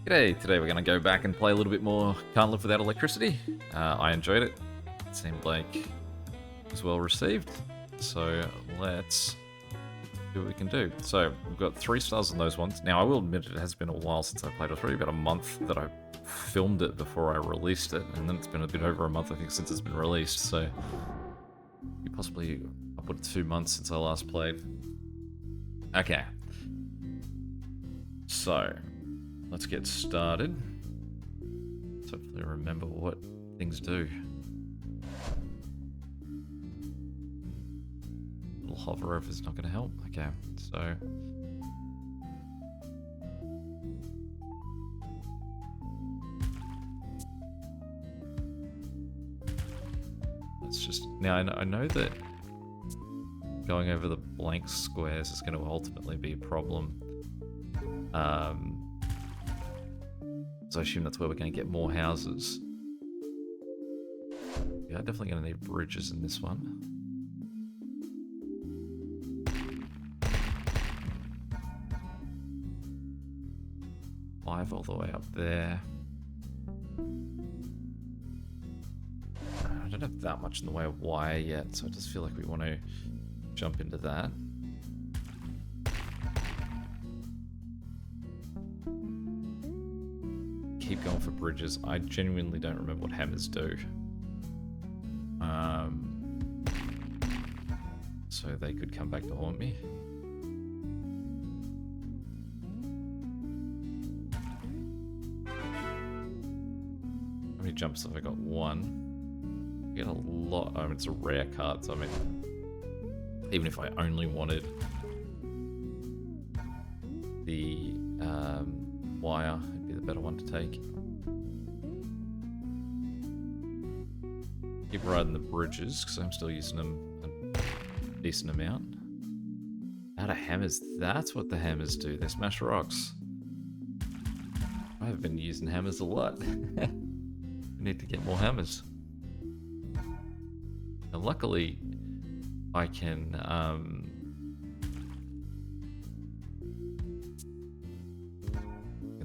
G'day, today we're going to go back and play a little bit more Can't Live Without Electricity. I enjoyed it. It seemed like it was well received. So let's see what we can do. So we've got 3 stars on those ones. Now I will admit it has been a while since I played it. It's probably about a month that I filmed it before I released it. And then it's been a bit over a month I think since it's been released. So possibly upward of 2 months since I last played. Okay. So let's get started. Let's hopefully remember what things do. A little hover over is not going to help. Okay, so let's just now. I know that going over the blank squares is going to ultimately be a problem. So I assume that's where we're going to get more houses. Yeah, definitely going to need bridges in this one. Five all the way up there. I don't have that much in the way of wire yet, so I just feel like we want to jump into that. Keep going for bridges. I genuinely don't remember what hammers do. So they could come back to haunt me. How many jumps have I got? 1. I get a lot. I mean, it's a rare card, so I mean, even if I only wanted the wire, it'd be the better one to take. Keep riding the bridges because I'm still using them a decent amount. Out of hammers, that's what the hammers do. They smash rocks. I've been using hammers a lot. I need to get more hammers. And luckily, I can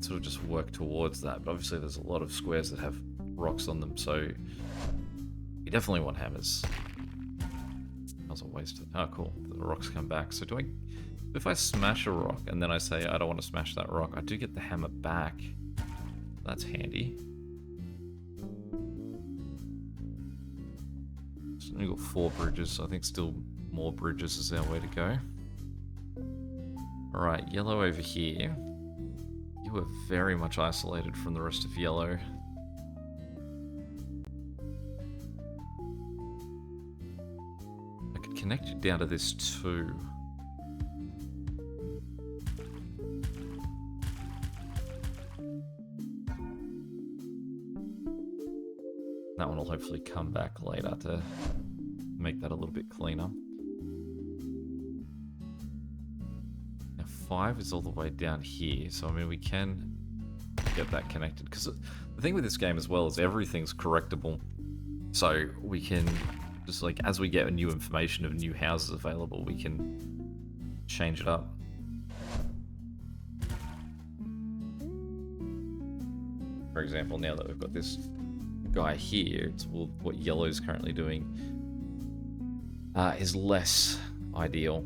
sort of just work towards that, but obviously there's a lot of squares that have rocks on them, so you definitely want hammers. That was a waste. Oh, cool. The rocks come back. So do I... If I smash a rock and then I say I don't want to smash that rock, I do get the hammer back. That's handy. So we've got 4 bridges, so I think still more bridges is our way to go. Alright, yellow over here. You are very much isolated from the rest of yellow. I could connect you down to this too. That one will hopefully come back later to make that a little bit cleaner. Now 5 is all the way down here, so I mean we can get that connected. Because the thing with this game as well is everything's correctable. So we can just like, as we get new information of new houses available, we can change it up. For example, now that we've got this guy here, it's, well, what yellow is currently doing is less ideal.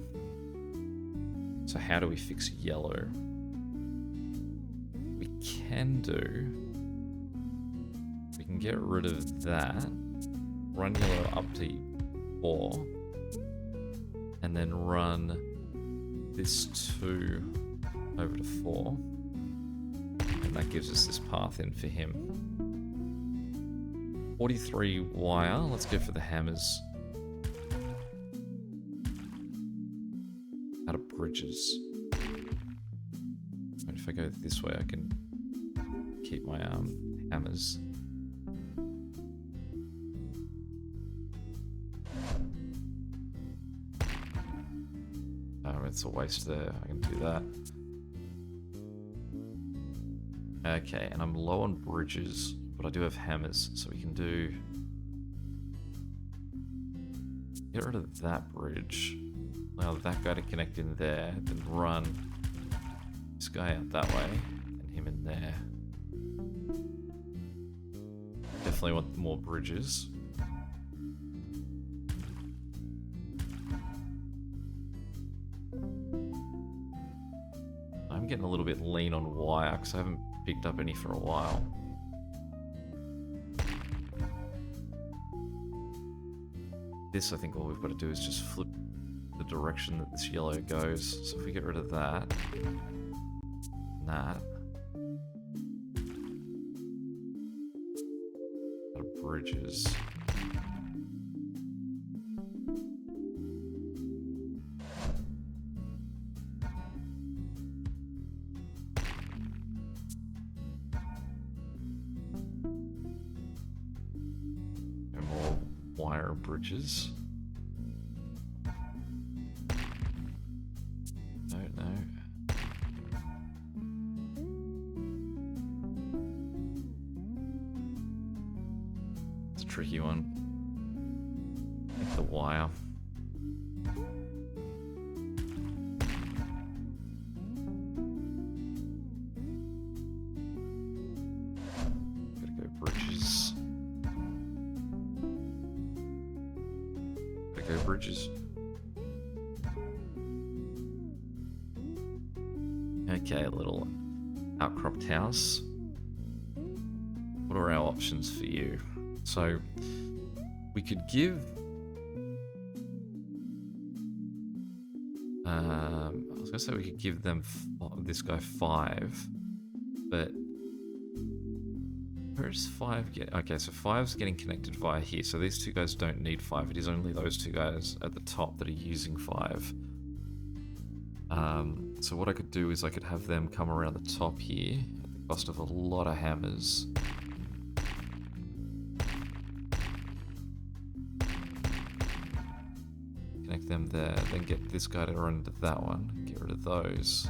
So how do we fix yellow? We can get rid of that, run yellow up to 4, and then run this 2 over to 4, and that gives us this path in for him. 43 wire, let's go for the hammers. Out of bridges. And if I go this way, I can keep my hammers. It's a waste there, I can do that. Okay, and I'm low on bridges, but I do have hammers, so we can do... Get rid of that bridge. Allow that guy to connect in there, then run this guy out that way, and him in there. definitely want more bridges. I'm getting a little bit lean on wire because I haven't picked up any for a while. This, I think all we've got to do is just flip the direction that this yellow goes. So if we get rid of that, and that, bridges. And more wire bridges. No. Tricky one. Like the wire. Gotta go bridges. Gotta go bridges. Okay, a little outcropped house. What are our options for you? So we could give I was gonna say we could give them this guy 5, but where's 5 get? Okay, so 5's getting connected via here. So these two guys don't need 5. It is only those two guys at the top that are using 5. So what I could do is I could have them come around the top here at the cost of a lot of hammers. Connect them there, then get this guy to run into that one. Get rid of those.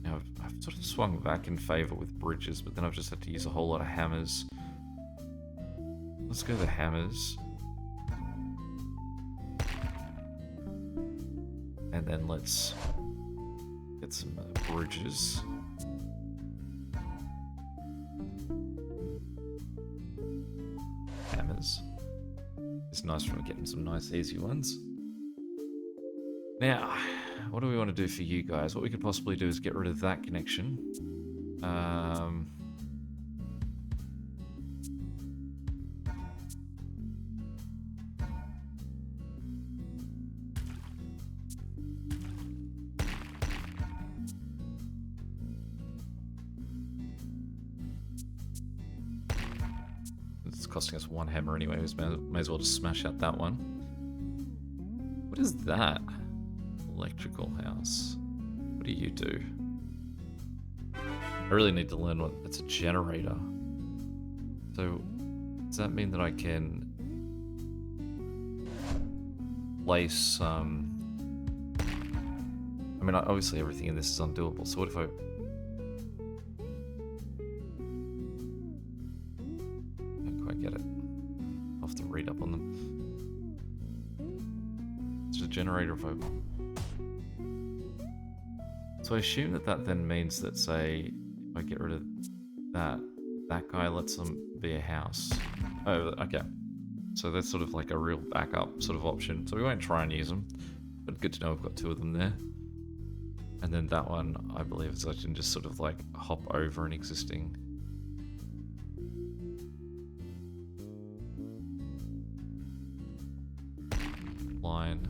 Now I've sort of swung back in favor with bridges, but then I've just had to use a whole lot of hammers. Let's go the hammers. And then let's get some bridges. Hammers. It's nice from getting some nice easy ones. Now, what do we want to do for you guys? What we could possibly do is get rid of that connection. It's costing us 1 hammer anyway. May as well just smash out that one. What is that? Electrical house. What do you do? I really need to learn what... It's a generator. So, does that mean that I can... place some... I mean, obviously everything in this is undoable, so what if I... Get it. I'll have to read up on them. It's a generator if I... So I assume that then means that, say, if I get rid of that guy lets them be a house. Oh, okay. So that's sort of like a real backup sort of option. So we won't try and use them, but good to know I've got 2 of them there. And then that one, I believe, is I can just sort of like hop over an existing... line.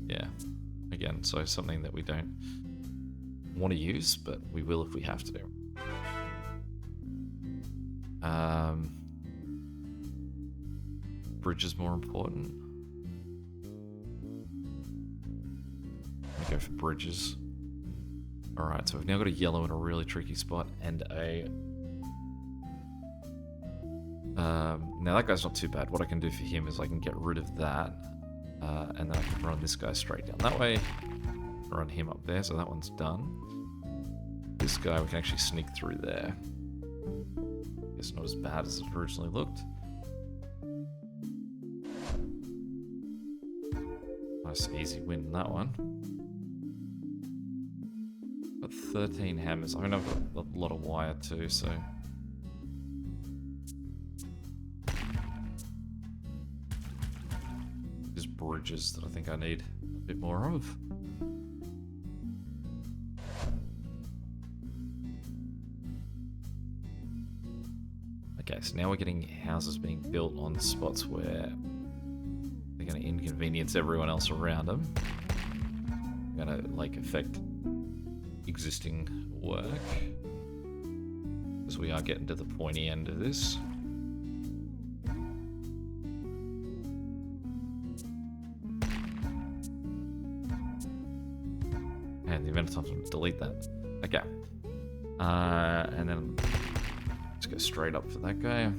Yeah, again, so something that we don't want to use, but we will if we have to. Bridge is more important. I go for bridges. Alright, so we've now got a yellow in a really tricky spot and a... now that guy's not too bad. What I can do for him is I can get rid of that. And then I can run this guy straight down that way. Run him up there, so that one's done. This guy we can actually sneak through there. Guess not as bad as it originally looked. Nice easy win in that one. Got 13 hammers. I mean, I've got a lot of wire too, so... Just bridges that I think I need a bit more of. Okay, so now we're getting houses being built on spots where they're going to inconvenience everyone else around them. Going to, like, affect existing work. Because we are getting to the pointy end of this. And the event times, I'm going to delete that. Okay. And then... let's go straight up for that guy.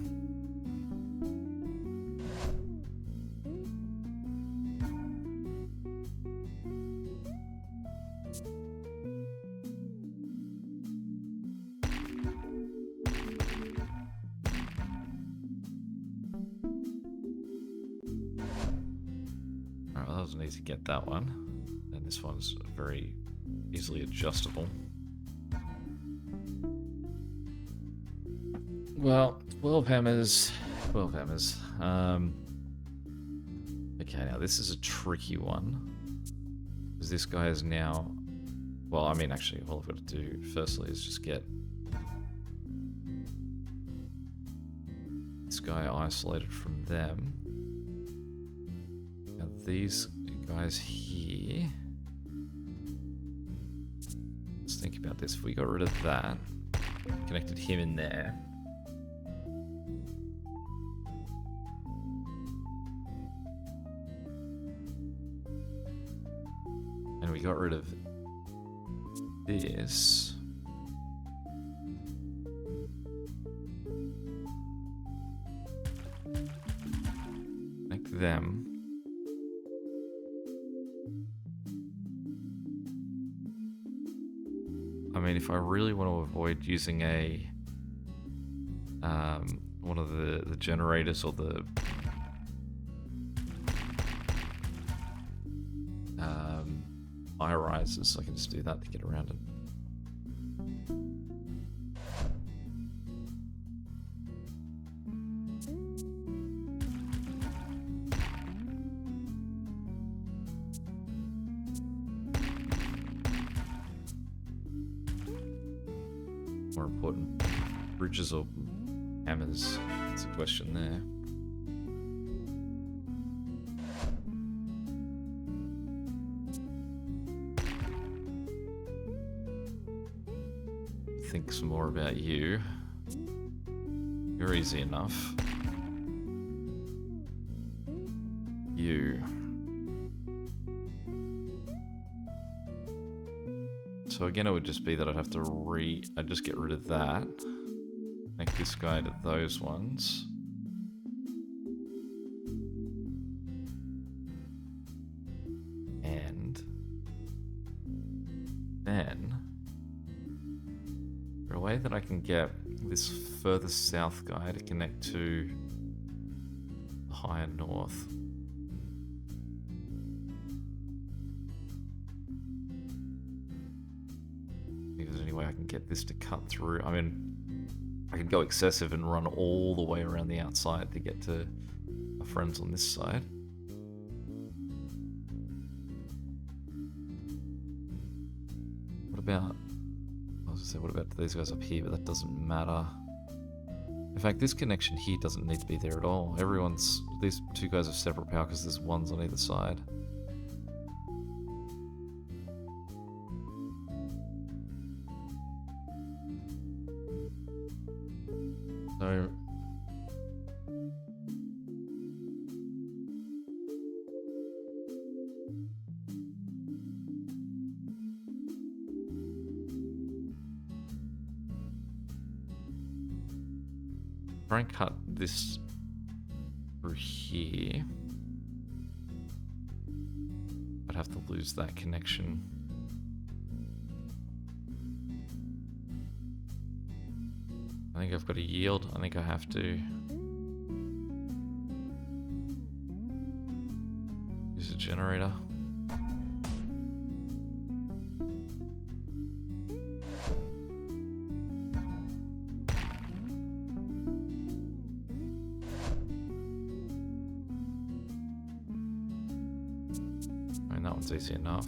Alright, well, that was easy to get that one. And this one's very easily adjustable. Well, 12 hammers. 12 hammers. Okay, now this is a tricky one. Because this guy is now... well, I mean, actually, all I've got to do firstly is just get this guy isolated from them. Now these guys here... let's think about this. If we got rid of that, connected him in there... and we got rid of this. Like them. I mean, if I really want to avoid using a one of the generators or the high rises, I can just do that to get around it. More important, bridges or hammers? That's a question there. Think some more about you. You're easy enough. You. So again, it would just be that I'd have to I'd just get rid of that. Make this guy to those ones. And then a way that I can get this further south guy to connect to the higher north. If there's any way I can get this to cut through. I mean, I could go excessive and run all the way around the outside to get to my friends on this side. What about... what about these guys up here? But that doesn't matter. In fact, this connection here doesn't need to be there at all. These two guys have separate power because there's ones on either side. So... try and cut this through here. I'd have to lose that connection. I think I've got to yield. I think I have to use a generator. that one's easy enough.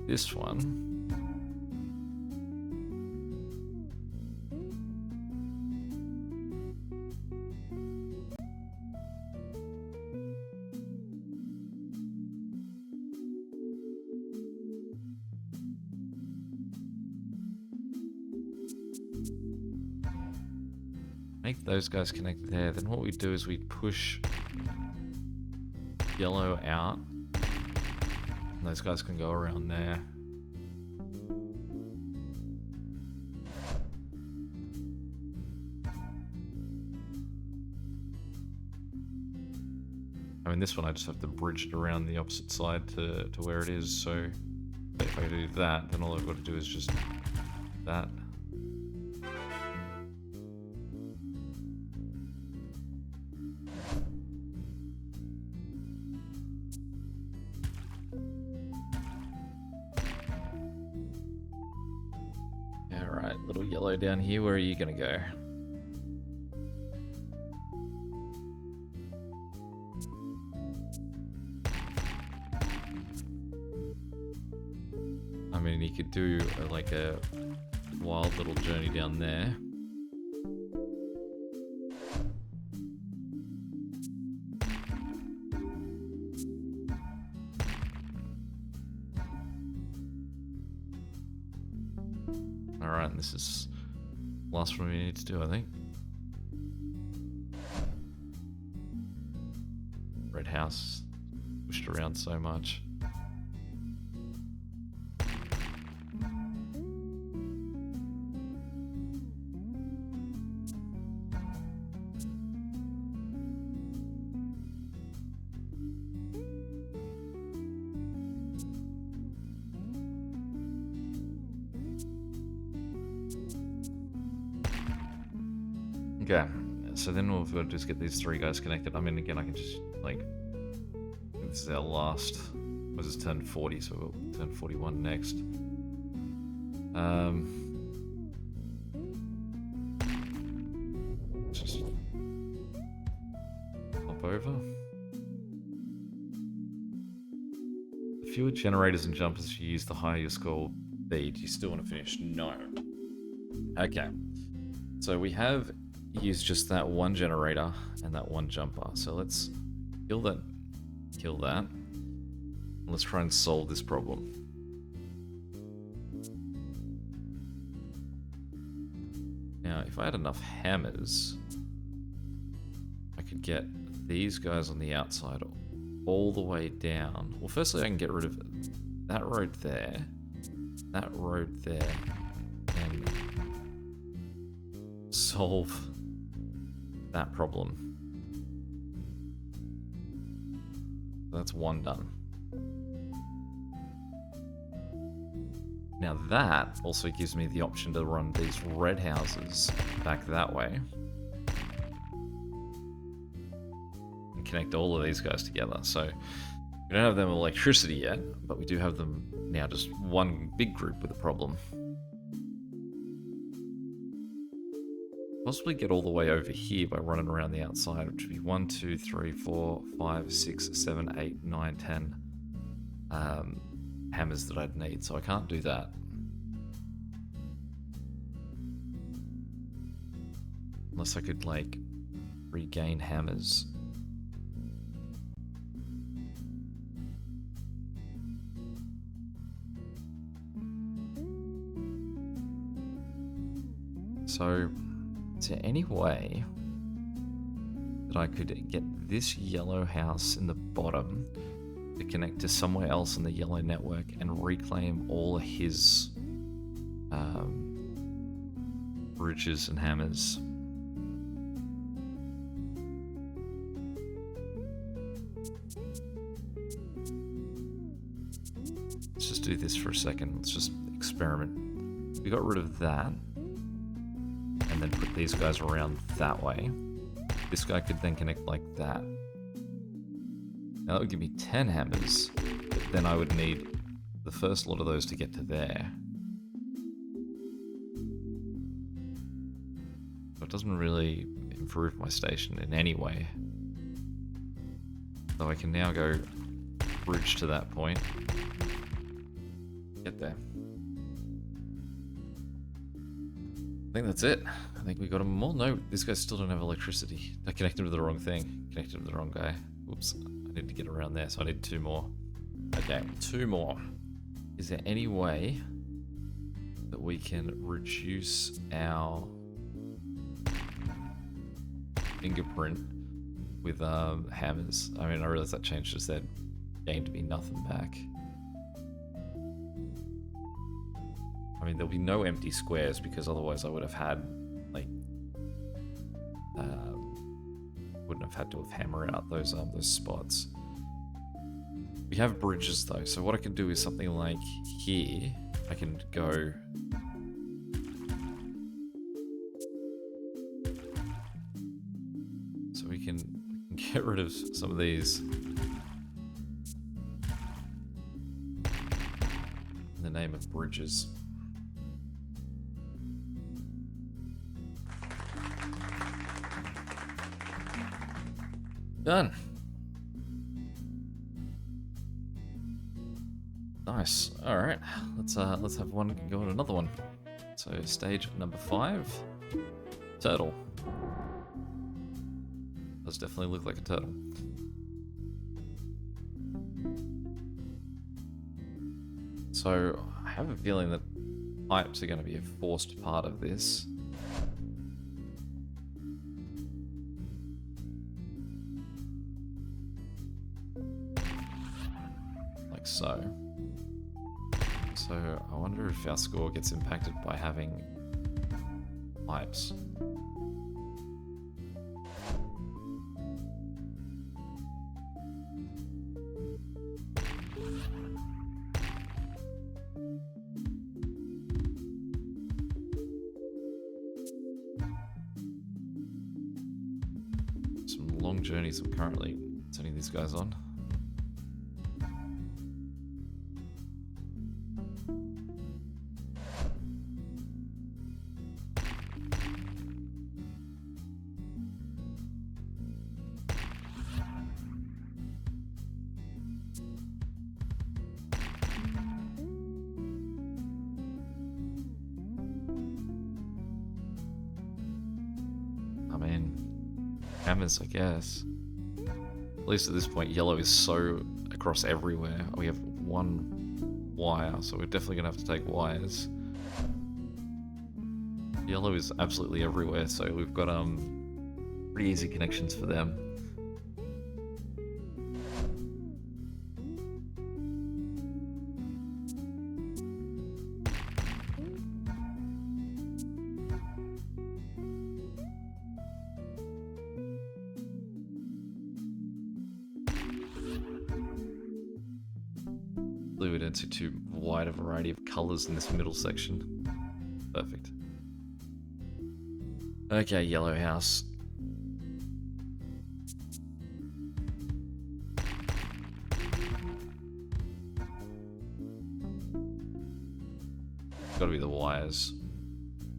This one. Make those guys connect there. Then what we do is we push yellow out. And those guys can go around there. I mean, this one I just have to bridge it around the opposite side to where it is. So if I do that, then all I've got to do is just that. Alright, little yellow down here, where are you gonna go? I mean, you could do like a wild little journey down there. Alright, and this is the last one we need to do, I think. Red house pushed around so much. Okay, so then what we've got to do is get these three guys connected. I mean, again, I can just, like, this is our last, was this turn 40, so we'll turn 41 next. Just hop over. The fewer generators and jumpers you use, the higher your score will be. Do you still want to finish? No. Okay, so we have use just that one generator and that one jumper. So let's kill that, and let's try and solve this problem. Now, if I had enough hammers, I could get these guys on the outside all the way down. Well, firstly, I can get rid of that road there, and solve that problem. That's one done. Now that also gives me the option to run these red houses back that way and connect all of these guys together. So we don't have them electricity yet, but we do have them now just one big group with a problem. Possibly get all the way over here by running around the outside, which would be 1, 2, 3, 4, 5, 6, 7, 8, 9, 10 hammers that I'd need, so I can't do that. Unless I could, like, regain hammers. So, is there any way that I could get this yellow house in the bottom to connect to somewhere else in the yellow network and reclaim all of his bridges and hammers? Let's just do this for a second. Let's just experiment. We got rid of that. And then put these guys around that way. This guy could then connect like that. Now that would give me 10 hammers, but then I would need the first lot of those to get to there. So it doesn't really improve my station in any way. So I can now go bridge to that point. Get there. I think that's it. I think we got them all. No, this guy still don't have electricity. I connected to the wrong thing. Connected to the wrong guy. Oops. I need to get around there, so I need 2 more. Okay, 2 more. Is there any way that we can reduce our fingerprint with hammers? I mean, I realize that changes that gained me nothing back. I mean, there'll be no empty squares because otherwise I would have had, like, wouldn't have had to have hammered out those spots. We have bridges though, so what I can do is something like here. I can go. So we can get rid of some of these. In the name of bridges. Done. Nice. All right. Let's have one go on another one. So stage number 5, turtle. Does definitely look like a turtle. So I have a feeling that pipes are going to be a forced part of this. Like so. So I wonder if our score gets impacted by having pipes. Some long journeys I'm currently sending these guys on. I mean, hammers, I guess. At least at this point, yellow is so across everywhere. We have 1 wire, so we're definitely gonna have to take wires. Yellow is absolutely everywhere, so we've got pretty easy connections for them. Fluid into too wide a variety of colors in this middle section. Perfect. Okay, yellow house. Gotta be the wires.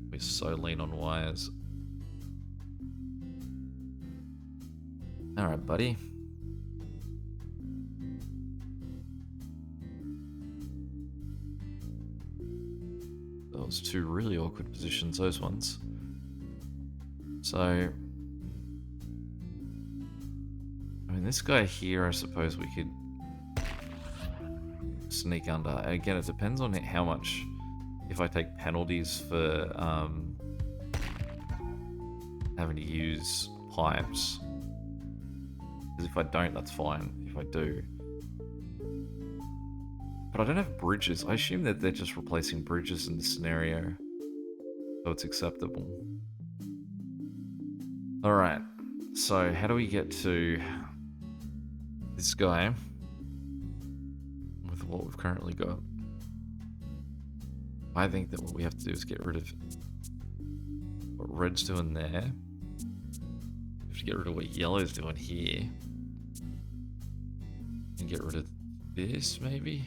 We're so lean on wires. Alright, buddy. Those 2 really awkward positions, those ones. So, I mean, this guy here, I suppose we could sneak under. Again, it depends on how much, if I take penalties for having to use pipes. Because if I don't, that's fine. If I do. But I don't have bridges. I assume that they're just replacing bridges in this scenario. So it's acceptable. Alright. So how do we get to this guy with what we've currently got? I think that what we have to do is get rid of what red's doing there. We have to get rid of what yellow's doing here. And get rid of this, maybe?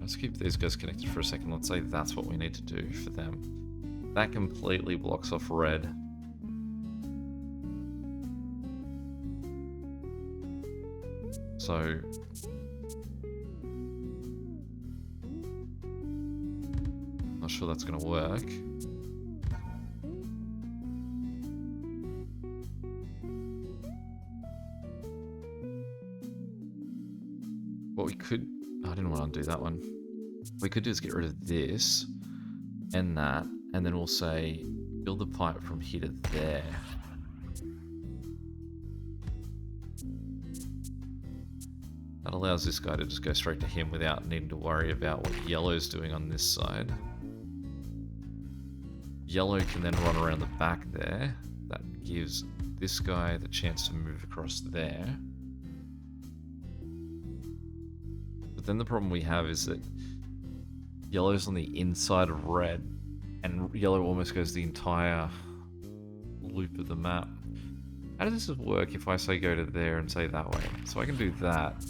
Let's keep these guys connected for a second. Let's say that's what we need to do for them. That completely blocks off red. So not sure that's going to work. What we could... I didn't want to do that one. What we could do is get rid of this and that, and then we'll say build the pipe from here to there. That allows this guy to just go straight to him without needing to worry about what yellow's doing on this side. Yellow can then run around the back there. That gives this guy the chance to move across there. But then the problem we have is that yellow's on the inside of red, and yellow almost goes the entire loop of the map. How does this work if I say go to there and say that way? So I can do that.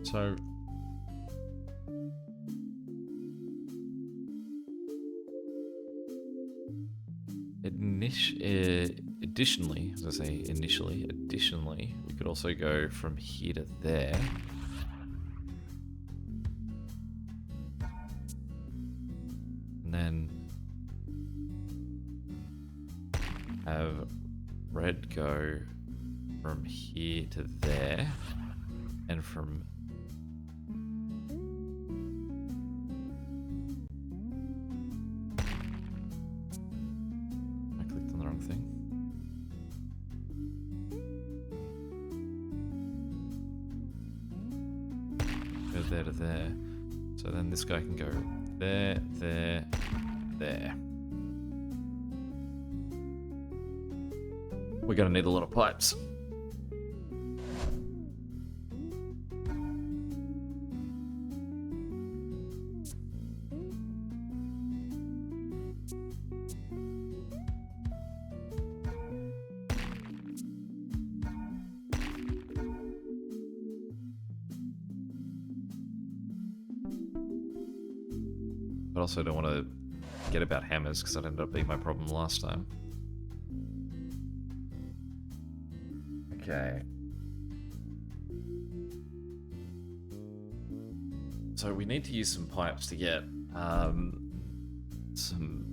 So additionally, as I say additionally, we could also go from here to there. And then have red go from here to there, and from there to there. So then this guy can go there, there, there. We're gonna need a lot of pipes. But also don't want to forget about hammers, because that ended up being my problem last time. Okay. So we need to use some pipes to get some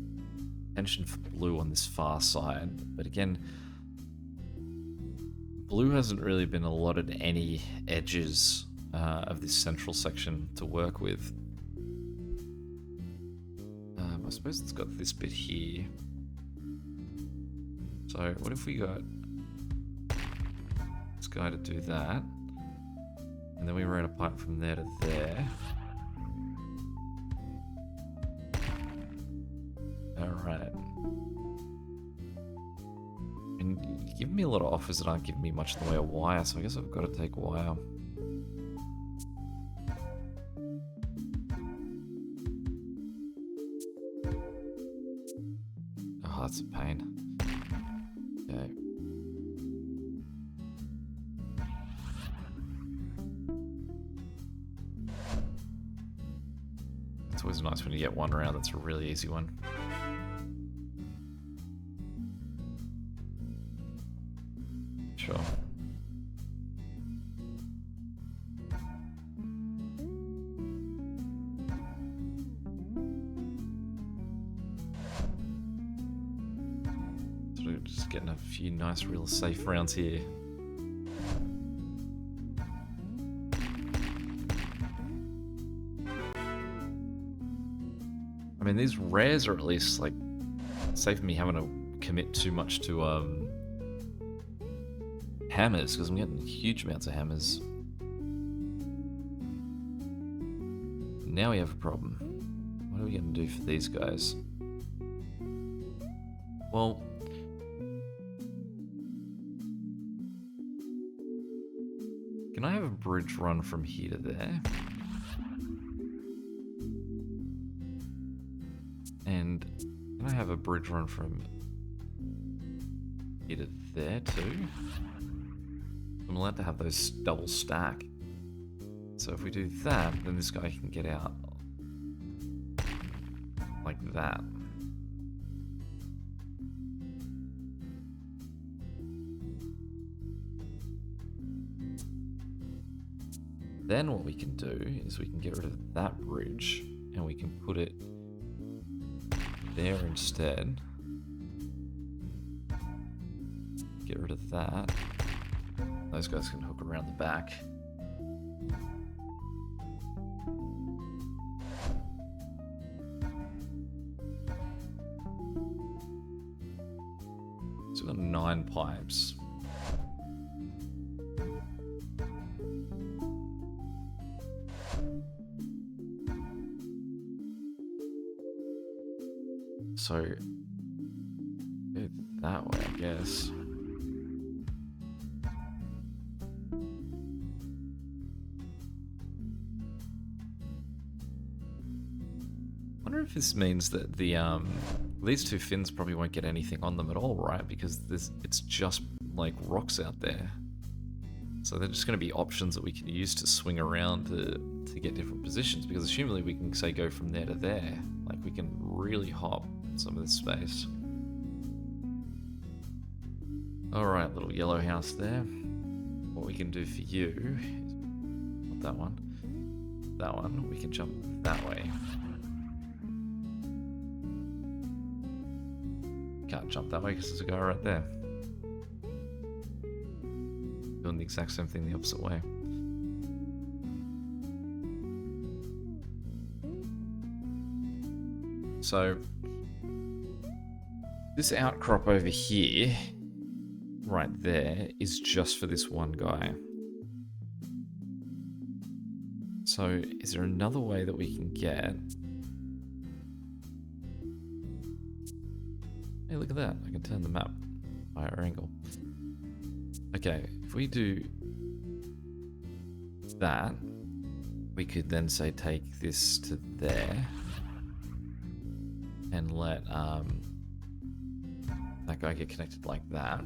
tension for blue on this far side. But again, blue hasn't really been allotted any edges of this central section to work with. I suppose it's got this bit here. So what if we got this guy to do that, and then we ran a pipe from there to there. Alright. And you're giving me a lot of offers that aren't giving me much in the way of wire, so I guess I've got to take wire. Oh, that's a pain. Okay. It's always nice when you get one round that's a really easy one. Sure. Sort of just getting a few nice, real safe rounds here. I mean, these rares are at least, like, saving me having to commit too much to, hammers, because I'm getting huge amounts of hammers. Now we have a problem. What are we going to do for these guys? Well, we can Can I have a bridge run from here to there? And can I have a bridge run from here to there too? I'm allowed to have those double stack. So if we do that, then this guy can get out like that. Then what we can do is we can get rid of that bridge and we can put it there instead. Get rid of that. Those guys can hook around the back. So we've got 9 pipes. So, go that way, I guess. I wonder if this means that the these two fins probably won't get anything on them at all, right? Because it's just like rocks out there. So they're just going to be options that we can use to swing around to get different positions. Because assumably we can say go from there to there. Like we can really hop some of this space. Alright, little yellow house there. What we can do for you is, not that one, we can jump that way. Can't jump that way because there's a guy right there. Doing the exact same thing the opposite way. So, this outcrop over here, right there, is just for this one guy. So, is there another way that we can get... Hey, look at that. I can turn the map higher angle. Okay, if we do that, we could then say take this to there and let that guy get connected like that.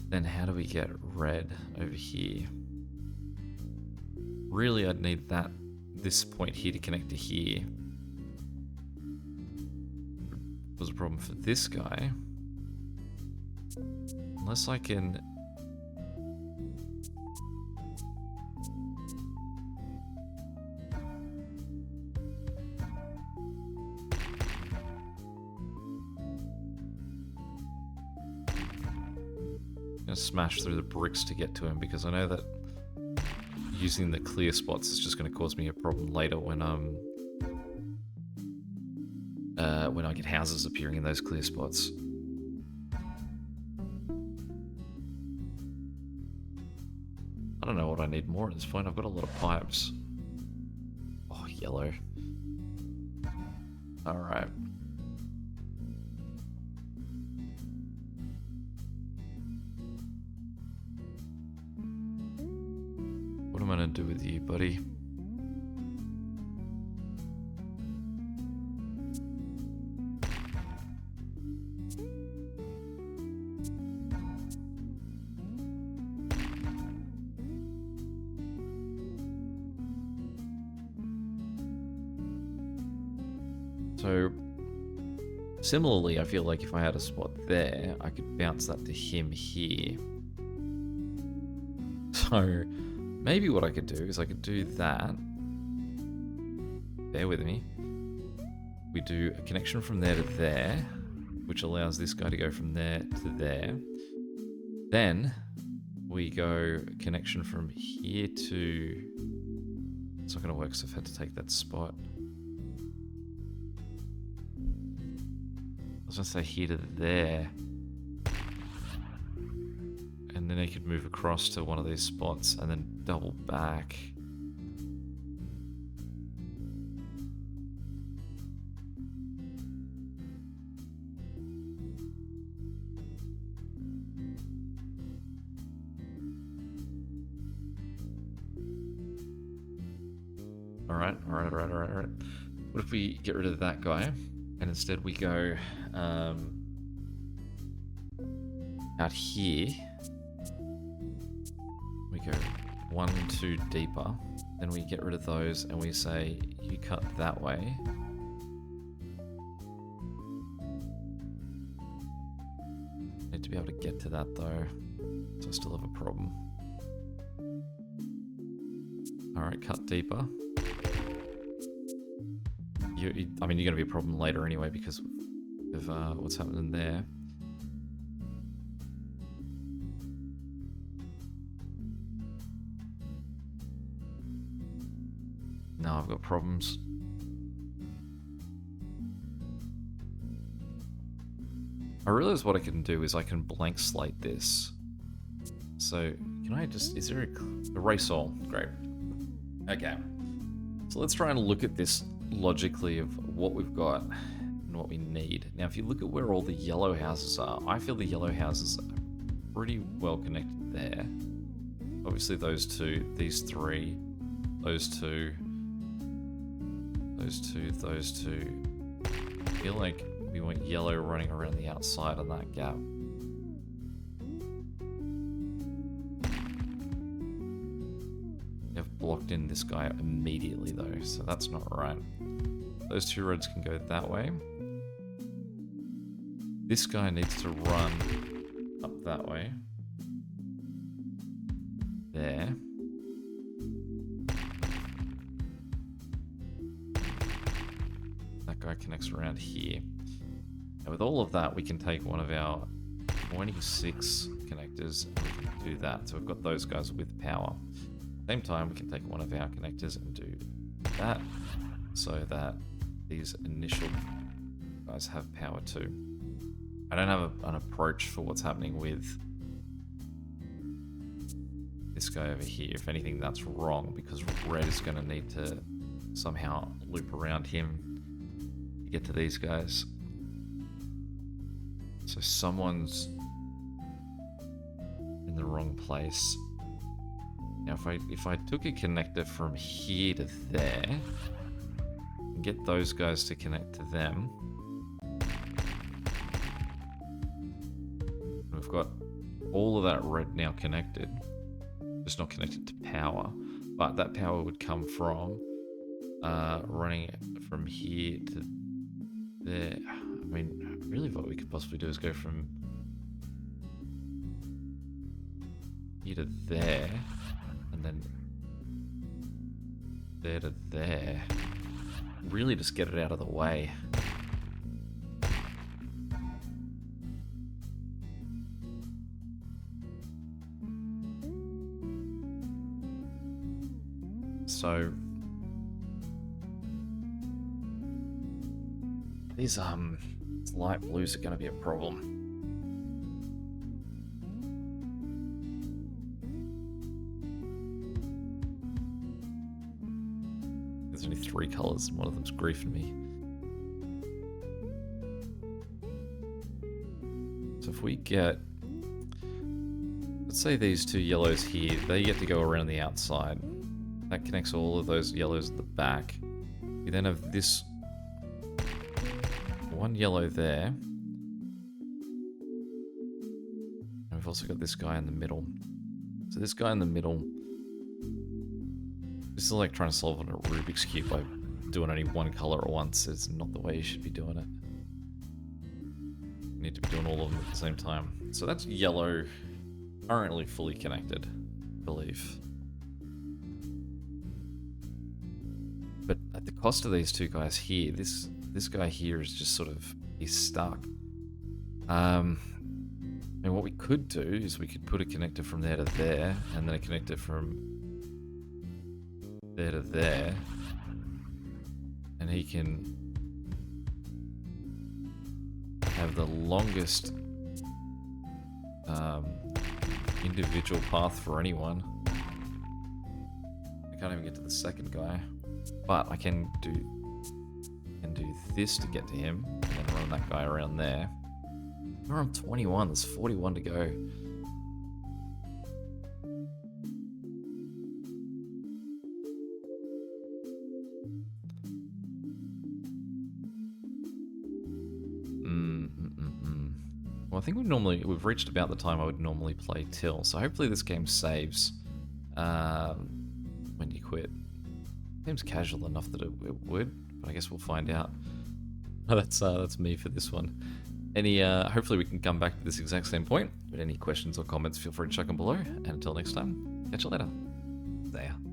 Then how do we get red over here? Really, I'd need this point here to connect to here. Was a problem for this guy. Unless I can... I'm gonna smash through the bricks to get to him because I know that using the clear spots is just gonna cause me a problem later when I get houses appearing in those clear spots. I don't know what I need more at this point. I've got a lot of pipes. Oh, yellow. Alright. What am I gonna do with you, buddy? So, similarly, I feel like if I had a spot there, I could bounce that to him here. So, maybe what I could do is I could do that. Bear with me. We do a connection from there to there, which allows this guy to go from there to there. Then, we go connection from here to... It's not going to work, so I've had to take that spot. I was going to say here to there. And then I could move across to one of these spots and then double back. Alright. What if we get rid of that guy and instead we go out here? We go 1, 2 deeper. Then we get rid of those and we say you cut that way. Need to be able to get to that though, so I still have a problem. Alright, cut deeper. I mean, you're going to be a problem later anyway because of what's happening there. Now I've got problems. I realize what I can do is I can blank slate this. So, can I just... Is there a erase all? Great. Okay. So let's try and look at this logically of what we've got and what we need. Now, if you look at where all the yellow houses are, I feel the yellow houses are pretty well connected there. Obviously those two, these three, those two, those two, those two. I feel like we want yellow running around the outside on that gap. They've blocked in this guy immediately though, so that's not right. Those two reds can go that way. This guy needs to run up that way. There. That guy connects around here. Now with all of that, we can take one of our 26 connectors and we can do that. So we've got those guys with power. Same time, we can take one of our connectors and do that so that these initial guys have power too. I don't have an approach for what's happening with this guy over here. If anything, that's wrong because red is going to need to somehow loop around him to get to these guys. So someone's in the wrong place. Now if I took a connector from here to there and get those guys to connect to them, we've got all of that red now connected, just not connected to power, but that power would come from running from here to there. I mean, really what we could possibly do is go from here to there, and then there to there. Really just get it out of the way. So these light blues are going to be a problem. There's only 3 colors and one of them's griefing me. So if we get, let's say these 2 yellows here, they get to go around the outside. That connects all of those yellows at the back. We then have this 1 yellow there. And we've also got this guy in the middle. So this guy in the middle, this is like trying to solve on a Rubik's Cube by doing only 1 color at once. It's not the way you should be doing it. You need to be doing all of them at the same time. So that's yellow, currently fully connected, I believe. But at the cost of these 2 guys here, this guy here is just sort of, he's stuck. And what we could do is we could put a connector from there to there, and then a connector from there to there, and he can have the longest individual path for anyone. I can't even get to the second guy, but I can do this to get to him, and then run that guy around there. We're on 21, there's 41 to go. Well, I think we've reached about the time I would normally play till, so hopefully this game saves when you quit. Seems casual enough that it would, but I guess we'll find out. Oh, that's me for this one. Hopefully we can come back to this exact same point. But any questions or comments, feel free to chuck them below. And until next time, catch you later. See ya.